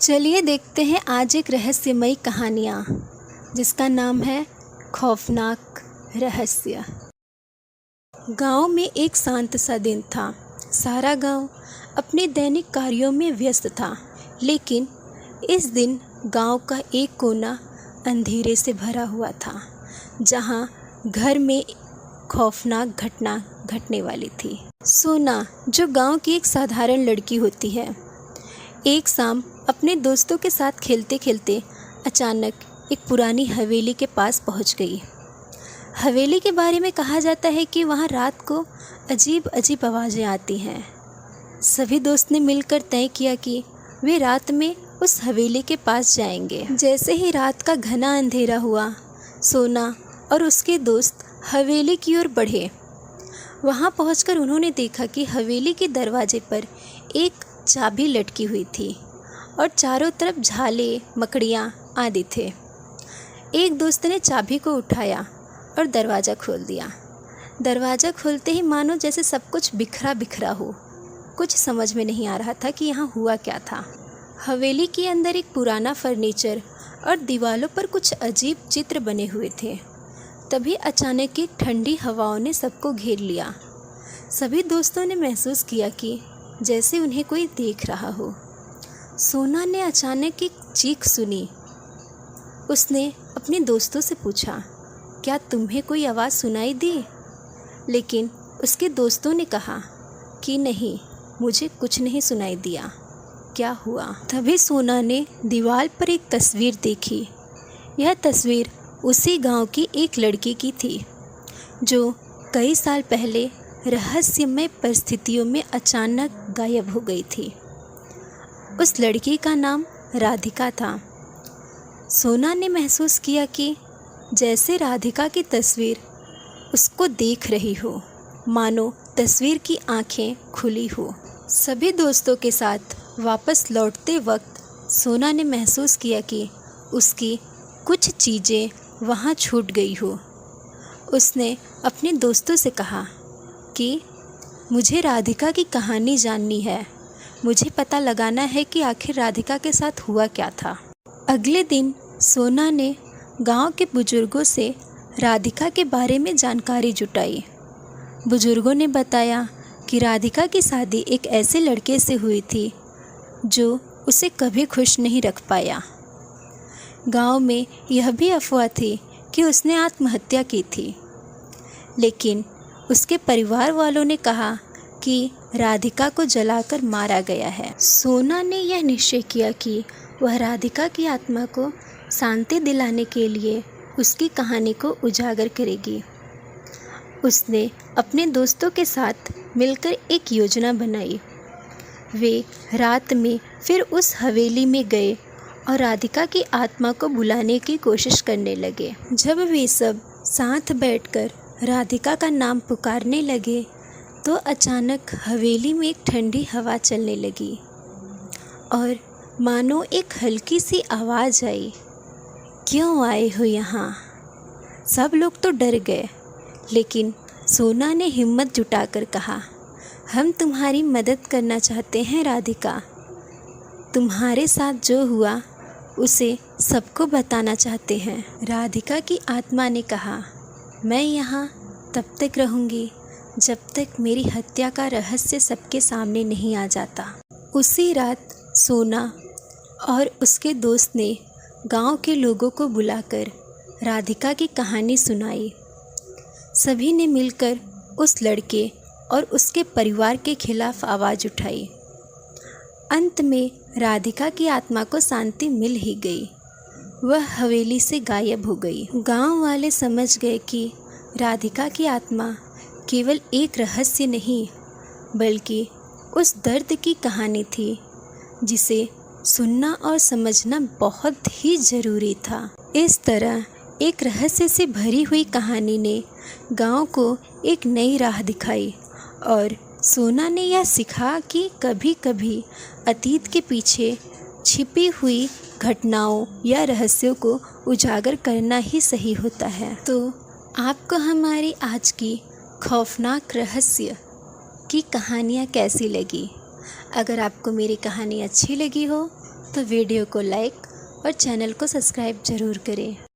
चलिए देखते हैं आज एक रहस्यमयी कहानियाँ जिसका नाम है खौफनाक रहस्य। गांव में एक शांत सा दिन था। सारा गांव अपने दैनिक कार्यों में व्यस्त था, लेकिन इस दिन गांव का एक कोना अंधेरे से भरा हुआ था, जहां घर में खौफनाक घटना घटने वाली थी। सोना, जो गांव की एक साधारण लड़की होती है, एक शाम अपने दोस्तों के साथ खेलते खेलते अचानक एक पुरानी हवेली के पास पहुंच गई। हवेली के बारे में कहा जाता है कि वहां रात को अजीब अजीब आवाज़ें आती हैं। सभी दोस्त ने मिलकर तय किया कि वे रात में उस हवेली के पास जाएंगे। जैसे ही रात का घना अंधेरा हुआ, सोना और उसके दोस्त हवेली की ओर बढ़े। वहां पहुंचकर उन्होंने देखा कि हवेली के दरवाजे पर एक चाबी लटकी हुई थी और चारों तरफ झाले, मकड़ियाँ आदि थे। एक दोस्त ने चाबी को उठाया और दरवाज़ा खोल दिया। दरवाज़ा खोलते ही मानो जैसे सब कुछ बिखरा बिखरा हो। कुछ समझ में नहीं आ रहा था कि यहाँ हुआ क्या था। हवेली के अंदर एक पुराना फर्नीचर और दीवारों पर कुछ अजीब चित्र बने हुए थे। तभी अचानक एक ठंडी हवाओं ने सबको घेर लिया। सभी दोस्तों ने महसूस किया कि जैसे उन्हें कोई देख रहा हो। सोना ने अचानक एक चीख सुनी। उसने अपने दोस्तों से पूछा, क्या तुम्हें कोई आवाज़ सुनाई दी? लेकिन उसके दोस्तों ने कहा कि नहीं, मुझे कुछ नहीं सुनाई दिया। क्या हुआ? तभी सोना ने दीवार पर एक तस्वीर देखी। यह तस्वीर उसी गांव की एक लड़की की थी, जो कई साल पहले रहस्यमय परिस्थितियों में अचानक गायब हो गई थी। उस लड़की का नाम राधिका था। सोना ने महसूस किया कि जैसे राधिका की तस्वीर उसको देख रही हो, मानो तस्वीर की आंखें खुली हो। सभी दोस्तों के साथ वापस लौटते वक्त सोना ने महसूस किया कि उसकी कुछ चीज़ें वहाँ छूट गई हो। उसने अपने दोस्तों से कहा कि मुझे राधिका की कहानी जाननी है। मुझे पता लगाना है कि आखिर राधिका के साथ हुआ क्या था। अगले दिन सोना ने गांव के बुजुर्गों से राधिका के बारे में जानकारी जुटाई। बुजुर्गों ने बताया कि राधिका की शादी एक ऐसे लड़के से हुई थी जो उसे कभी खुश नहीं रख पाया। गांव में यह भी अफवाह थी कि उसने आत्महत्या की थी, लेकिन उसके परिवार वालों ने कहा कि राधिका को जलाकर मारा गया है। सोना ने यह निश्चय किया कि वह राधिका की आत्मा को शांति दिलाने के लिए उसकी कहानी को उजागर करेगी। उसने अपने दोस्तों के साथ मिलकर एक योजना बनाई। वे रात में फिर उस हवेली में गए और राधिका की आत्मा को बुलाने की कोशिश करने लगे। जब वे सब साथ बैठकर राधिका का नाम पुकारने लगे तो अचानक हवेली में एक ठंडी हवा चलने लगी और मानो एक हल्की सी आवाज़ आई, क्यों आए हो यहाँ? सब लोग तो डर गए, लेकिन सोना ने हिम्मत जुटाकर कहा, हम तुम्हारी मदद करना चाहते हैं राधिका। तुम्हारे साथ जो हुआ उसे सबको बताना चाहते हैं। राधिका की आत्मा ने कहा, मैं यहाँ तब तक रहूँगी जब तक मेरी हत्या का रहस्य सबके सामने नहीं आ जाता। उसी रात सोना और उसके दोस्त ने गांव के लोगों को बुलाकर राधिका की कहानी सुनाई। सभी ने मिलकर उस लड़के और उसके परिवार के खिलाफ आवाज़ उठाई। अंत में राधिका की आत्मा को शांति मिल ही गई। वह हवेली से गायब हो गई। गांव वाले समझ गए कि राधिका की आत्मा केवल एक रहस्य नहीं, बल्कि उस दर्द की कहानी थी जिसे सुनना और समझना बहुत ही ज़रूरी था। इस तरह एक रहस्य से भरी हुई कहानी ने गांव को एक नई राह दिखाई और सोना ने यह सीखा कि कभी कभी अतीत के पीछे छिपी हुई घटनाओं या रहस्यों को उजागर करना ही सही होता है। तो आपको हमारी आज की खौफनाक रहस्य की कहानियाँ कैसी लगी? अगर आपको मेरी कहानी अच्छी लगी हो तो वीडियो को लाइक और चैनल को सब्सक्राइब ज़रूर करें।